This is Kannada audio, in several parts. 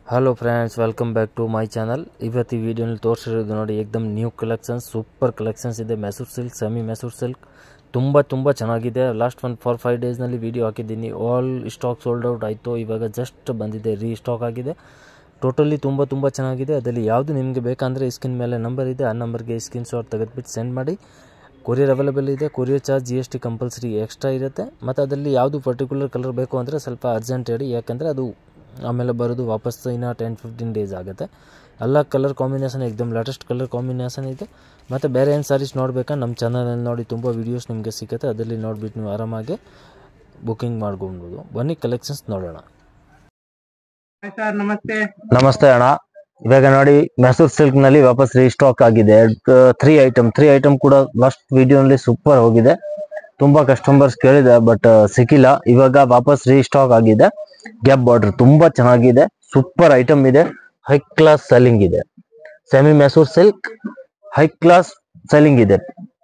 Hello friends welcome back to my channel. ಇವತ್ತು ವಿಡಿಯೋನಲ್ಲಿ ತೋರಿಸಿರೋದು ನೋಡಿ एकदम ನ್ಯೂ ಕಲೆಕ್ಷನ್ಸ್ ಸೂಪರ್ ಕಲೆಕ್ಷನ್ಸ್ ಇದೆ। Mysuru silk semi Mysuru silk ತುಂಬ ಚೆನ್ನಾಗಿದೆ। ಲಾಸ್ಟ್ 4-5 ಡೇಸ್ ನಲ್ಲಿ ವಿಡಿಯೋ ಹಾಕಿದ್ದೀನಿ, ಆಲ್ ಸ್ಟಾಕ್ ಸೋಲ್ಡ್ ಔಟ್ ಆಯಿತು। ಇವಾಗ ಜಸ್ಟ್ ಬಂದಿದೆ, ರೀ ಸ್ಟಾಕ್ ಆಗಿದೆ। ಟೋಟಲಿ ತುಂಬ ಚೆನ್ನಾಗಿದೆ। ಅದರಲ್ಲಿ ಯಾವುದು ನಿಮಗೆ ಬೇಕಂದ್ರೆ ಸ್ಕ್ರೀನ್ ಮೇಲೆ ನಂಬರ್ ಇದೆ, ಆ ನಂಬರ್ಗೆ ಸ್ಕ್ರೀನ್ ಶಾಟ್ ತೆಗೆದುಬಿಟ್ಟು ಸೆಂಡ್ ಮಾಡಿ। ಕೊರಿಯರ್ ಅವೈಲೇಬಲ್ ಇದೆ, courier charge GST compulsory extra ಇರುತ್ತೆ। ಮತ್ತು ಅದರಲ್ಲಿ ಯಾವುದು ಪರ್ಟಿಕ್ಯುಲರ್ ಕಲರ್ ಬೇಕು ಅಂದರೆ ಸ್ವಲ್ಪ ಅರ್ಜೆಂಟ್ ಹೇಳಿ, ಯಾಕಂದರೆ ಅದು ಆಮೇಲೆ ಬರೋದು ವಾಪಸ್ ಇನ್ನು 10-15 ಡೇಸ್ ಆಗುತ್ತೆ। ಎಲ್ಲ ಕಲರ್ ಕಾಂಬಿನೇಷನ್ एकदम ಲೇಟೆಸ್ಟ್ ಕಲರ್ ಕಾಂಬಿನೇಷನ್ ಇದೆ। ಮತ್ತು ಬೇರೆ ಏನು ಸಾರೀಸ್ ನೋಡಬೇಕಾ ನಮ್ಮ ಚಾನಲಲ್ಲಿ ನೋಡಿ, ತುಂಬ ವೀಡಿಯೋಸ್ ನಿಮಗೆ ಸಿಗುತ್ತೆ, ಅದರಲ್ಲಿ ನೋಡಿಬಿಟ್ಟು ನೀವು ಆರಾಮಾಗಿ ಬುಕ್ಕಿಂಗ್ ಮಾಡ್ಕೊಬೋದು। ಬನ್ನಿ ಕಲೆಕ್ಷನ್ಸ್ ನೋಡೋಣ। ಸರ್ ನಮಸ್ತೆ। ನಮಸ್ತೆ ಅಣ್ಣ, ಇವಾಗ ನೋಡಿ ಮೈಸೂರು ಸಿಲ್ಕ್ ನಲ್ಲಿ ವಾಪಸ್ ರೀಸ್ಟಾಕ್ ಆಗಿದೆ। 3 ಐಟಮ್ ಕೂಡ ಲಾಸ್ಟ್ ವಿಡಿಯೋನಲ್ಲಿ ಸೂಪರ್ ಹೋಗಿದೆ, ತುಂಬಾ ಕಸ್ಟಮರ್ಸ್ ಕೇಳಿದೆ ಬಟ್ ಸಿಕ್ಕಿಲ್ಲ। ಇವಾಗ ವಾಪಸ್ ರೀಸ್ಟಾಕ್ ಆಗಿದೆ। ಗ್ಯಾಪ್ ಬಾರ್ಡರ್ ತುಂಬಾ ಚೆನ್ನಾಗಿದೆ, ಸೂಪರ್ ಐಟಮ್ ಇದೆ, ಹೈ ಕ್ಲಾಸ್ ಸೆಲ್ಲಿಂಗ್ ಇದೆ। Semi Mysuru silk high class selling ಇದೆ।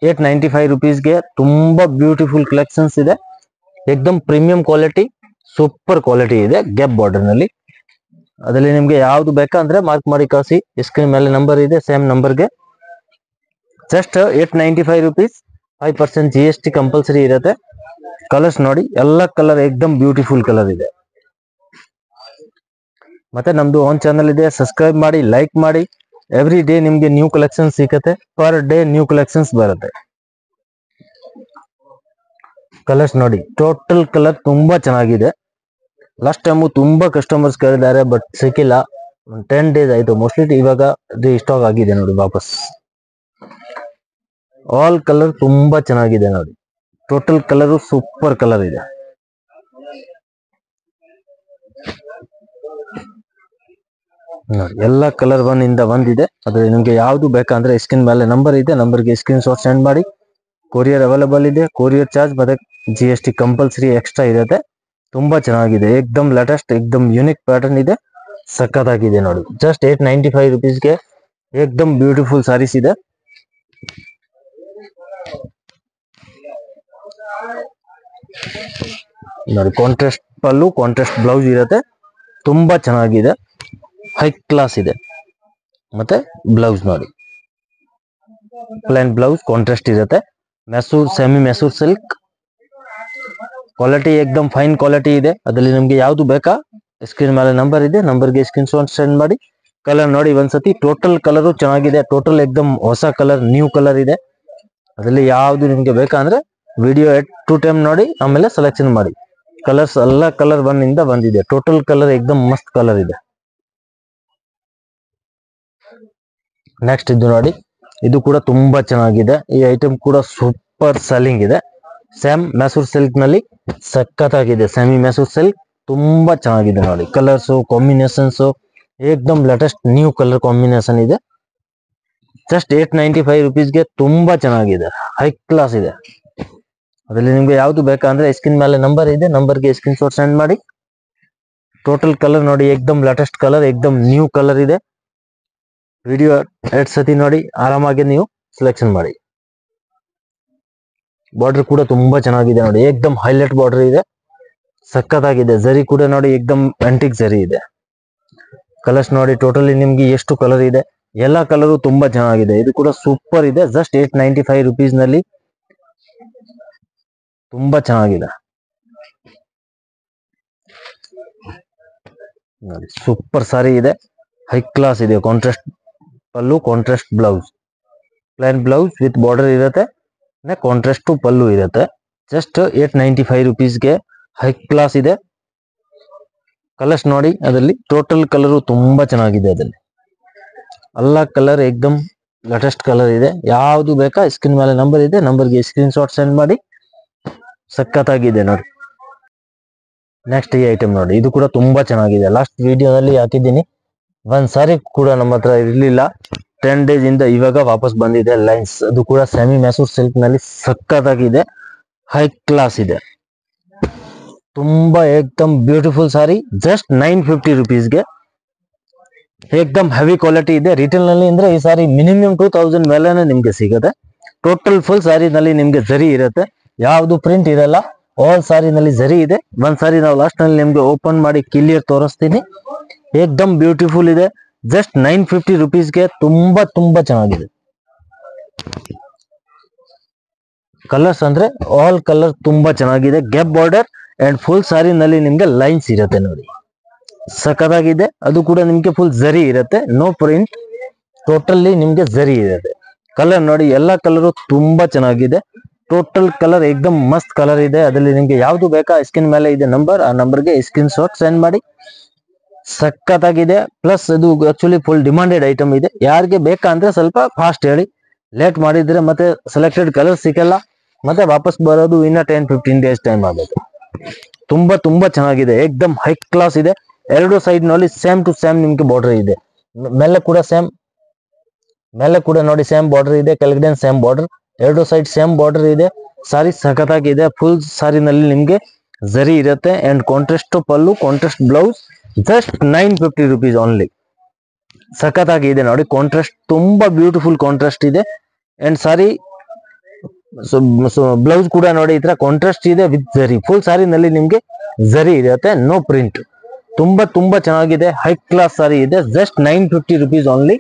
895 ರುಪೀಸ್ಗೆ ತುಂಬಾ ಬ್ಯೂಟಿಫುಲ್ ಕಲೆಕ್ಷನ್ಸ್ ಇದೆ, एकदम ಪ್ರೀಮಿಯಂ ಕ್ವಾಲಿಟಿ, ಸೂಪರ್ ಕ್ವಾಲಿಟಿ ಇದೆ ಗ್ಯಾಪ್ ಬಾರ್ಡರ್ ನಲ್ಲಿ। ಅದರಲ್ಲಿ ನಿಮ್ಗೆ ಯಾವ್ದು ಬೇಕಾ ಅಂದ್ರೆ ಮಾರ್ಕ್ ಮಾಡಿ ಕಳಿಸಿ, ಸ್ಕ್ರೀನ್ ಮೇಲೆ ನಂಬರ್ ಇದೆ, ಸೇಮ್ ನಂಬರ್ಗೆ ಜಸ್ಟ್ 895 ರುಪೀಸ್, 5% GST ಕಂಪಲ್ಸರಿ ಇರುತ್ತೆ। ಕಲರ್ಸ್ ನೋಡಿ, ಎಲ್ಲ ಕಲರ್ एकदम ಬ್ಯೂಟಿಫುಲ್ ಕಲರ್ ಇದೆ। ಮತ್ತೆ ನಮ್ದು ಓನ್ ಚಾನಲ್ ಇದೆ, ಸಬ್ಸ್ಕ್ರೈಬ್ ಮಾಡಿ, ಲೈಕ್ ಮಾಡಿ। ಎವ್ರಿ ಡೇ ನಿಮ್ಗೆ ನ್ಯೂ ಕಲೆಕ್ಷನ್ ಸಿಗುತ್ತೆ, ಪರ್ ಡೇ ನ್ಯೂ ಕಲೆಕ್ಷನ್ಸ್ ಬರುತ್ತೆ। ಕಲರ್ಸ್ ನೋಡಿ, ಟೋಟಲ್ ಕಲರ್ ತುಂಬಾ ಚೆನ್ನಾಗಿದೆ। ಲಾಸ್ಟ್ ಟೈಮು ತುಂಬಾ ಕಸ್ಟಮರ್ಸ್ ಕೇಳಿದ್ದಾರೆ ಬಟ್ ಸಿಕ್ಕಿಲ್ಲ, 10 ಡೇಸ್ ಆಯ್ತು ಮೋಸ್ಟ್ಲಿ, ಇವಾಗ ಸ್ಟಾಕ್ ಆಗಿದೆ ನೋಡಿ ವಾಪಸ್। ಆಲ್ ಕಲರ್ ತುಂಬಾ ಚೆನ್ನಾಗಿದೆ ನೋಡಿ, ಟೋಟಲ್ ಕಲರ್ ಸೂಪರ್ ಕಲರ್ ಇದೆ। ನೋಡಿ ಎಲ್ಲ ಕಲರ್ ಒಂದಿದೆ, ಅದ್ರಲ್ಲಿ ನಿಮ್ಗೆ ಯಾವ್ದು ಬೇಕಂದ್ರೆ ಸ್ಕ್ರೀನ್ ಮೇಲೆ ನಂಬರ್ ಇದೆ, ನಂಬರ್ಗೆ ಸ್ಕ್ರೀನ್ ಶಾಟ್ ಸೆಂಡ್ ಮಾಡಿ। ಕೊರಿಯರ್ ಅವೈಲೇಬಲ್ ಇದೆ, ಕೊರಿಯರ್ ಚಾರ್ಜ್ ಮತ್ತೆ GST ಕಂಪಲ್ಸರಿ ಎಕ್ಸ್ಟ್ರಾ ಇರುತ್ತೆ। ತುಂಬಾ ಚೆನ್ನಾಗಿದೆ, एकदम ಲೇಟೆಸ್ಟ್, एकदम ಯೂನಿಕ್ ಪ್ಯಾಟರ್ನ್ ಇದೆ, ಸಕ್ಕತ್ತಾಗಿದೆ ನೋಡಿ। ಜಸ್ಟ್ 895 ರುಪೀಸ್ಗೆ एकदम ಬ್ಯೂಟಿಫುಲ್ ಸಾರೀಸ್ ಇದೆ। ನೋಡಿ ಕಾಂಟ್ರಾಸ್ಟ್ ಪಲ್ಲು, ಕಾಂಟ್ರಾಸ್ಟ್ ಬ್ಲೌಸ್ ಇರುತ್ತೆ, ತುಂಬಾ ಚೆನ್ನಾಗಿದೆ, ಹೈ ಕ್ಲಾಸ್ ಇದೆ। ಮತ್ತೆ ಬ್ಲೌಸ್ ನೋಡಿ, ಪ್ಲೇನ್ ಬ್ಲೌಸ್ ಕಾಂಟ್ರಾಸ್ಟ್ ಇರುತ್ತೆ। Mysuru semi Mysuru silk quality एकदम ಫೈನ್ ಕ್ವಾಲಿಟಿ ಇದೆ। ಅದರಲ್ಲಿ ನಿಮ್ಗೆ ಯಾವ್ದು ಬೇಕಾ ಸ್ಕ್ರೀನ್ ಮೇಲೆ ನಂಬರ್ ಇದೆ, ನಂಬರ್ಗೆ ಸ್ಕ್ರೀನ್ ಶಾಟ್ ಸೆಂಡ್ ಮಾಡಿ। ಕಲರ್ ನೋಡಿ ಒಂದ್ಸತಿ, ಟೋಟಲ್ ಕಲರು ಚೆನ್ನಾಗಿದೆ, ಟೋಟಲ್ एकदम ಹೊಸ ಕಲರ್, ನ್ಯೂ ಕಲರ್ ಇದೆ। ಅದರಲ್ಲಿ ಯಾವ್ದು ನಿಮ್ಗೆ ಬೇಕಂದ್ರೆ ವಿಡಿಯೋ 2 ಟೈಮ್ ನೋಡಿ, ಆಮೇಲೆ ಸೆಲೆಕ್ಷನ್ ಮಾಡಿ। ಕಲರ್ಸ್ ಎಲ್ಲ ಕಲರ್ ಇಂದ ಬಂದಿದೆ, ಟೋಟಲ್ ಕಲರ್ एकदम ಮಸ್ತ್ ಕಲರ್ ಇದೆ। ನೆಕ್ಸ್ಟ್ ಇದು ನೋಡಿ, ಇದು ಕೂಡ ತುಂಬಾ ಚೆನ್ನಾಗಿದೆ, ಈ ಐಟಮ್ ಕೂಡ ಸೂಪರ್ ಸೆಲ್ಲಿಂಗ್ ಇದೆ। ಸೇಮ್ ಮೈಸೂರು ಸಿಲ್ಕ್ ನಲ್ಲಿ ಸಖತ್ತಾಗಿದೆ, ಸೆಮಿ ಮೈಸೂರು ಸಿಲ್ಕ್ ತುಂಬಾ ಚೆನ್ನಾಗಿದೆ ನೋಡಿ। ಕಲರ್ಸ್ ಕಾಂಬಿನೇಷನ್ಸ್ एकदम ಲೇಟೆಸ್ಟ್ ನ್ಯೂ ಕಲರ್ ಕಾಂಬಿನೇಷನ್ ಇದೆ। ಜಸ್ಟ್ 895 ರುಪೀಸ್ಗೆ ತುಂಬಾ ಚೆನ್ನಾಗಿದೆ, ಹೈ ಕ್ಲಾಸ್ ಇದೆ। ಅದರಲ್ಲಿ ನಿಮ್ಗೆ ಯಾವ್ದು ಬೇಕಂದ್ರೆ ಸ್ಕ್ರೀನ್ ಮೇಲೆ ನಂಬರ್ ಇದೆ, ನಂಬರ್ಗೆ ಸ್ಕ್ರೀನ್ ಶಾಟ್ ಸೆಂಡ್ ಮಾಡಿ। ಟೋಟಲ್ ಕಲರ್ ನೋಡಿ, एकदम ಲೇಟೆಸ್ಟ್ ಕಲರ್, एकदम ನ್ಯೂ ಕಲರ್ ಇದೆ। ವಿಡಿಯೋ 2 ಸತಿ ನೋಡಿ, ಆರಾಮಾಗಿ ನೀವು ಸೆಲೆಕ್ಷನ್ ಮಾಡಿ। ಬಾರ್ಡರ್ ಕೂಡ ತುಂಬಾ ಚೆನ್ನಾಗಿದೆ ನೋಡಿ, एकदम ಹೈಲೈಟ್ ಬಾರ್ಡರ್ ಇದೆ, ಸಖತ್ತಾಗಿದೆ। ಜರಿ ಕೂಡ ನೋಡಿ, एकदम ಆಂಟಿಕ್ ಜರಿ ಇದೆ। ಕಲರ್ಸ್ ನೋಡಿ, ಟೋಟಲಿ ನಿಮ್ಗೆ ಎಷ್ಟು ಕಲರ್ ಇದೆ, ಎಲ್ಲ ಕಲರು ತುಂಬಾ ಚೆನ್ನಾಗಿದೆ। ಇದು ಕೂಡ ಸೂಪರ್ ಇದೆ, ಜಸ್ಟ್ 895 ರುಪೀಸ್ ನಲ್ಲಿ ತುಂಬಾ ಚೆನ್ನಾಗಿದೆ ನೋಡಿ। ಸೂಪರ್ ಸಾರಿ ಇದೆ, ಹೈ ಕ್ಲಾಸ್ ಇದೆ। Contrast pallu, contrast blouse, plain blouse with border ಇರುತ್ತೆ, ಕಾಂಟ್ರಾಸ್ಟ್ ಪಲ್ಲು ಇರುತ್ತೆ। ಜಸ್ಟ್ 895 ರುಪೀಸ್ಗೆ ಹೈ ಕ್ಲಾಸ್ ಇದೆ। ಕಲರ್ಸ್ ನೋಡಿ, ಅದರಲ್ಲಿ ಟೋಟಲ್ ಕಲರು ತುಂಬಾ ಚೆನ್ನಾಗಿದೆ। ಅದರಲ್ಲಿ ಎಲ್ಲ ಕಲರ್ एकदम ಲೇಟೆಸ್ಟ್ ಕಲರ್ ಇದೆ, ಯಾವ್ದು ಬೇಕಾ ಸ್ಕ್ರೀನ್ ಮೇಲೆ ನಂಬರ್ ಇದೆ, ನಂಬರ್ಗೆ ಸ್ಕ್ರೀನ್ ಶಾಟ್ ಸೆಂಡ್ ಮಾಡಿ। ಸಖತ್ತಾಗಿದೆ ನೋಡಿ। ನೆಕ್ಸ್ಟ್ ಈ ಐಟಮ್ ನೋಡಿ, ಇದು ಕೂಡ ತುಂಬಾ ಚೆನ್ನಾಗಿದೆ, ಲಾಸ್ಟ್ ವಿಡಿಯೋದಲ್ಲಿ ಹಾಕಿದ್ದೀನಿ, ಒಂದ್ ಸಾರಿ ಕೂಡ ನಮ್ಮ ಹತ್ರ ಇರ್ಲಿಲ್ಲ, 10 ಡೇಸ್ ಇಂದ ಇವಾಗ ವಾಪಸ್ ಬಂದಿದೆ ಲೈನ್ಸ್। ಅದು ಕೂಡ ಸೆಮಿ ಮೈಸೂರು ಸಿಲ್ಕ್ ನಲ್ಲಿ ಸಖತ್ತಾಗಿದೆ, ಹೈ ಕ್ಲಾಸ್ ಇದೆ, ತುಂಬಾ एकदम ಬ್ಯೂಟಿಫುಲ್ ಸಾರಿ। ಜಸ್ಟ್ 950 ರುಪೀಸ್ಗೆ एकदम ಹೆವಿ ಕ್ವಾಲಿಟಿ ಇದೆ। ರಿಟೇಲ್ ನಲ್ಲಿ ಅಂದ್ರೆ ಈ ಸಾರಿ ಮಿನಿಮಮ್ 2000 ಮೇಲೆನೆ ನಿಮ್ಗೆ ಸಿಗುತ್ತೆ। ಟೋಟಲ್ ಫುಲ್ ಸಾರಿ ನಲ್ಲಿ ನಿಮ್ಗೆ ಜರಿ ಇರುತ್ತೆ, ಯಾವ್ದು ಪ್ರಿಂಟ್ ಇರಲ್ಲ, ಆಲ್ ಸಾರಿ ನಲ್ಲಿ ಜರಿ ಇದೆ। ಒಂದ್ ಸಾರಿ ನಾವು ಲಾಸ್ಟ್ ನಲ್ಲಿ ನಿಮ್ಗೆ ಓಪನ್ ಮಾಡಿ ಕ್ಲಿಯರ್ ತೋರಿಸ್ತೀನಿ, ಏಕ್ದಮ್ ಬ್ಯೂಟಿಫುಲ್ ಇದೆ. ಜಸ್ಟ್ 950 ರುಪೀಸ್ಗೆ ತುಂಬಾ ತುಂಬಾ ಚೆನ್ನಾಗಿದೆ. ಕಲರ್ಸ್ ಅಂದ್ರೆ ಆಲ್ ಕಲರ್ ತುಂಬಾ ಚೆನ್ನಾಗಿದೆ. ಗ್ಯಾಪ್ ಬಾರ್ಡರ್ ಅಂಡ್ ಫುಲ್ ಸಾರಿ ನಲ್ಲಿ ನಿಮ್ಗೆ ಲೈನ್ಸ್ ಇರುತ್ತೆ ನೋಡಿ, ಸಖತ್ತಾಗಿದೆ. ಅದು ಕೂಡ ನಿಮ್ಗೆ ಫುಲ್ ಜರಿ ಇರುತ್ತೆ, ನೋ ಪ್ರಿಂಟ್, ಟೋಟಲಿ ನಿಮ್ಗೆ ಜರಿ ಇರುತ್ತೆ. ಕಲರ್ ನೋಡಿ, ಎಲ್ಲಾ ಕಲರು ತುಂಬಾ ಚೆನ್ನಾಗಿದೆ. ಟೋಟಲ್ ಕಲರ್ ಏಕ್ದಮ್ ಮಸ್ತ್ ಕಲರ್ ಇದೆ. ಅದರಲ್ಲಿ ನಿಮ್ಗೆ ಯಾವ್ದು ಬೇಕಾ ಸ್ಕ್ರೀನ್ ಮೇಲೆ ಇದೆ ನಂಬರ್, ಆ ನಂಬರ್ಗೆ ಸ್ಕ್ರೀನ್ ಶಾಟ್ ಸೆಂಡ್ ಮಾಡಿ. ಸಖತ್ತಾಗಿದೆ. ಪ್ಲಸ್ ಇದು ಆಕ್ಚುಲಿ ಫುಲ್ ಡಿಮಾಂಡೆಡ್ ಐಟಮ್ ಇದೆ. ಯಾರಿಗೆ ಬೇಕಾ ಅಂದ್ರೆ ಸ್ವಲ್ಪ ಫಾಸ್ಟ್ ಹೇಳಿ, ಲೇಟ್ ಮಾಡಿದ್ರೆ ಮತ್ತೆ ಸೆಲೆಕ್ಟೆಡ್ ಕಲರ್ ಸಿಗಲ್ಲ, ಮತ್ತೆ ವಾಪಸ್ ಬರೋದು ಇನ್ನ 10-15 ಡೇಸ್ ಟೈಮ್ ಆಗುತ್ತೆ. ತುಂಬಾ ತುಂಬಾ ಚೆನ್ನಾಗಿದೆ, ಏಕ್ದಮ್ ಹೈ ಕ್ಲಾಸ್ ಇದೆ. ಎರಡು ಸೈಡ್ ನಲ್ಲಿ ಸೇಮ್ ಟು ಸೇಮ್ ನಿಮ್ಗೆ ಬಾರ್ಡರ್ ಇದೆ. ಮೇಲೆ ಕೂಡ ನೋಡಿ ಸೇಮ್ ಬಾರ್ಡರ್ ಇದೆ, ಕೆಳಗಡೆ ಸೇಮ್ ಬಾರ್ಡರ್, ಎರಡು ಸೈಡ್ ಸೇಮ್ ಬಾರ್ಡರ್ ಇದೆ. ಸಾರಿ ಸಖತ್ತಾಗಿದೆ. ಫುಲ್ ಸಾರಿನಲ್ಲಿ ನಿಮ್ಗೆ ಜರಿ ಇರುತ್ತೆ and contrast pallu, contrast blouse, just 950 rupees only. ಸಖತ್ತಾಗಿದೆ ನೋಡಿ, ಕಾಂಟ್ರಾಸ್ಟ್ ತುಂಬಾ ಬ್ಯೂಟಿಫುಲ್ ಕಾಂಟ್ರಾಸ್ಟ್ ಇದೆ. ಅಂಡ್ ಸಾರಿ ಬ್ಲೌಸ್ ಕೂಡ ನೋಡಿ ಈ ತರ ಕಾಂಟ್ರಾಸ್ಟ್ ಇದೆ ವಿತ್ ಜರಿ. ಫುಲ್ ಸಾರಿನಲ್ಲಿ ನಿಮ್ಗೆ ಜರಿ ಇರುತ್ತೆ, ನೋ ಪ್ರಿಂಟ್. ತುಂಬಾ ತುಂಬಾ ಚೆನ್ನಾಗಿದೆ, ಹೈ ಕ್ಲಾಸ್ ಸಾರಿ ಇದೆ. Just 950 rupees only.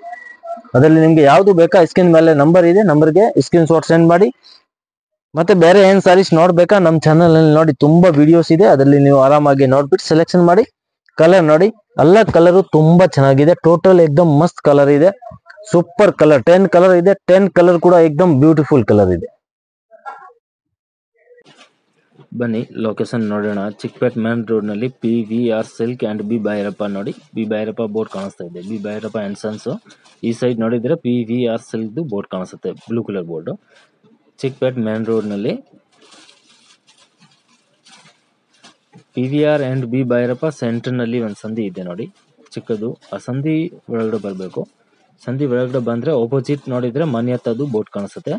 ಅದರಲ್ಲಿ ನಿಮ್ಗೆ ಯಾವ್ದು ಬೇಕಾ ಸ್ಕ್ರೀನ್ ಮೇಲೆ ನಂಬರ್ ಇದೆ, ನಂಬರ್ಗೆ ಸ್ಕ್ರೀನ್ ಶಾಟ್ ಸೆಂಡ್ ಮಾಡಿ. ಮತ್ತೆ ಬೇರೆ ಏನ್ ಸಾರೀಸ್ ನೋಡ್ಬೇಕಾ ನಮ್ಮ ಚಾನಲ್ ನಲ್ಲಿ ನೋಡಿ, ತುಂಬಾ ವಿಡಿಯೋಸ್ ಇದೆ, ಅದರಲ್ಲಿ ನೀವು ಆರಾಮಾಗಿ ನೋಡ್ಬಿಟ್ಟು ಸೆಲೆಕ್ಷನ್ ಮಾಡಿ. ಕಲರ್ ನೋಡಿ, ಎಲ್ಲ ಕಲರು ತುಂಬಾ ಚೆನ್ನಾಗಿದೆ. ಟೋಟಲ್ ಏಕ್ದಮ್ ಮಸ್ತ್ ಕಲರ್ ಇದೆ, ಸೂಪರ್ ಕಲರ್. 10 ಕಲರ್ ಇದೆ, 10 ಕಲರ್ ಕೂಡ ಏಕ್ದಮ್ ಬ್ಯೂಟಿಫುಲ್ ಕಲರ್ ಇದೆ. ಬನ್ನಿ ಲೊಕೇಶನ್ ನೋಡೋಣ. ಚಿಕ್ಕಪೇಟ್ ಮೇನ್ ರೋಡ್ ನಲ್ಲಿ PVR silk and B Bhyrappa ನೋಡಿ, ಬಿ ಭೈರಪ್ಪ ಬೋರ್ಡ್ ಕಾಣಿಸ್ತಾ ಇದೆ, ಬಿ ಭೈರಪ್ಪ ಅಂಡ್ ಸನ್ಸ್. ಈ ಸೈಡ್ ನೋಡಿದ್ರೆ PVR ಸಿಲ್ಕ್ ಬೋರ್ಡ್ ಕಾಣಿಸುತ್ತೆ, blue colour board. Chickpet main road ನಲ್ಲಿ PVR and B Bhyrappa centre ನಲ್ಲಿ ಒಂದು ಸಂಧಿ ಇದೆ ನೋಡಿ, ಚಿಕ್ಕದು. ಆ ಸಂಧಿ ಒಳಗಡೆ ಬರಬೇಕು. ಸಂಧಿ ಒಳಗಡೆ ಬಂದ್ರೆ ಆಪೋಸಿಟ್ ನೋಡಿದ್ರೆ ಮನೆ ಹತ್ತದು ಬೋರ್ಡ್ ಕಾಣಿಸುತ್ತೆ.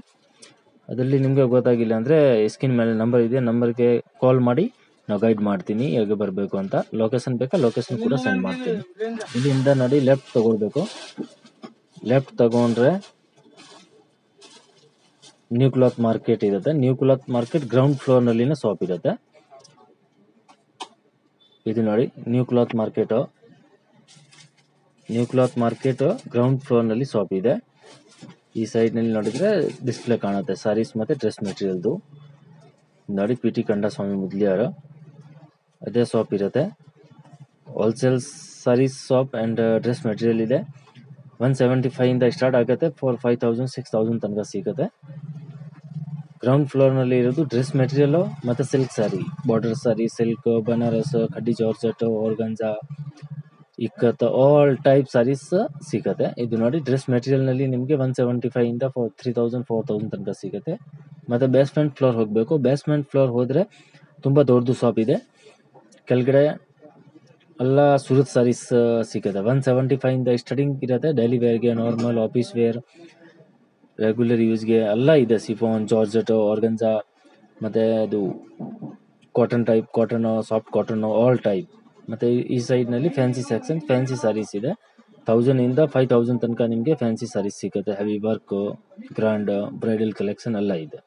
ಅದರಲ್ಲಿ ನಿಮ್ಗೆ ಗೊತ್ತಾಗಿಲ್ಲ ಅಂದ್ರೆ ಸ್ಕ್ರೀನ್ ಮೇಲೆ ನಂಬರ್ ಇದೆ, ನಂಬರ್ಗೆ ಕಾಲ್ ಮಾಡಿ, ನಾವು ಗೈಡ್ ಮಾಡ್ತೀನಿ ಹೇಗೆ ಬರಬೇಕು ಅಂತ. ಲೊಕೇಶನ್ ಬೇಕಾ ಲೊಕೇಶನ್ ಕೂಡ ಸೆಂಡ್ ಮಾಡ್ತೀನಿ. ಇಲ್ಲಿಂದ ನೋಡಿ ಲೆಫ್ಟ್ ತಗೊಳ್ಬೇಕು. ಲೆಫ್ಟ್ ತಗೊಂಡ್ರೆ ನ್ಯೂ ಕ್ಲಾತ್ ಮಾರ್ಕೆಟ್ ಇರುತ್ತೆ. New cloth market ground floor ನಲ್ಲಿನ ಶಾಪ್ ಇರುತ್ತೆ. ಇದು ನೋಡಿ new cloth market. New cloth market ground floor ನಲ್ಲಿ ಶಾಪ್ ಇದೆ. ಈ ಸೈಡ್ ನಲ್ಲಿ ನೋಡಿದ್ರೆ ಡಿಸ್ಪ್ಲೇ ಕಾಣುತ್ತೆ ಸಾರೀಸ್ ಮತ್ತೆ ಡ್ರೆಸ್ ಮೆಟೀರಿಯಲ್ದು ನೋಡಿ. PT ಕಂಡಸ್ವಾಮಿ ಮುದ್ಲಿಯಾರ ಅದೇ ಶಾಪ್ ಇರುತ್ತೆ. Wholesale sarees shop and dress material ಇದೆ. 175 ಇಂದ ಸ್ಟಾರ್ಟ್ ಆಗುತ್ತೆ, 4,000 6,000 ತನಕ ಸಿಗುತ್ತೆ. ಗ್ರೌಂಡ್ ಫ್ಲೋರ್ ನಲ್ಲಿ ಇರೋದು ಡ್ರೆಸ್ ಮೆಟೀರಿಯಲ್ ಮತ್ತೆ silk sari, border sari, silk, Banaras, khaddi georgette, organza, ikat, all type saris ಸಿಗುತ್ತೆ. ಇದು ನೋಡಿ ಡ್ರೆಸ್ ಮೆಟೀರಿಯಲ್ ನಲ್ಲಿ ನಿಮಗೆ 175 ಇಂದ 3,000 4,000 ತನಕ ಸಿಗುತ್ತೆ. ಮತ್ತೆ ಬೇಸ್ಮೆಂಟ್ ಫ್ಲೋರ್ ಹೋಗಬೇಕು. ಬೇಸ್ಮೆಂಟ್ ಫ್ಲೋರ್ ಹೋದ್ರೆ ತುಂಬಾ ದೊಡ್ಡದು ಶಾಪ್ ಇದೆ. ಕೆಳಗಡೆ ಎಲ್ಲ ಸೂರತ್ ಸಾರೀಸ್ ಸಿಗುತ್ತೆ. 175 ಇಂದ ಸ್ಟಾರ್ಟಿಂಗ್ ಇರುತ್ತೆ. ಡೈಲಿ ವೇರ್ಗೆ, ನಾರ್ಮಲ್ ಆಫೀಸ್ ವೇರ್, ರೆಗ್ಯುಲರ್ ಯೂಸ್ಗೆ ಎಲ್ಲ ಇದೆ. ಸಿಫಾನ್, ಜಾರ್ಜೆಟ್, ಆರ್ಗಂಜಾ, ಮತ್ತೆ ಅದು cotton type, cotton, soft cotton, all type. ಮತ್ತೆ ಈ ಸೈಡ್ ನಲ್ಲಿ ಫ್ಯಾನ್ಸಿ ಸೆಕ್ಷನ್, ಫ್ಯಾನ್ಸಿ ಸಾರೀಸ್ ಇದೆ. 1000 ಇಂದ 5,000 ತನಕ ನಿಮಗೆ ಫ್ಯಾನ್ಸಿ ಸಾರೀಸ್ ಸಿಗುತ್ತೆ. Heavy work, grand, bridal collection ಎಲ್ಲ ಇದೆ.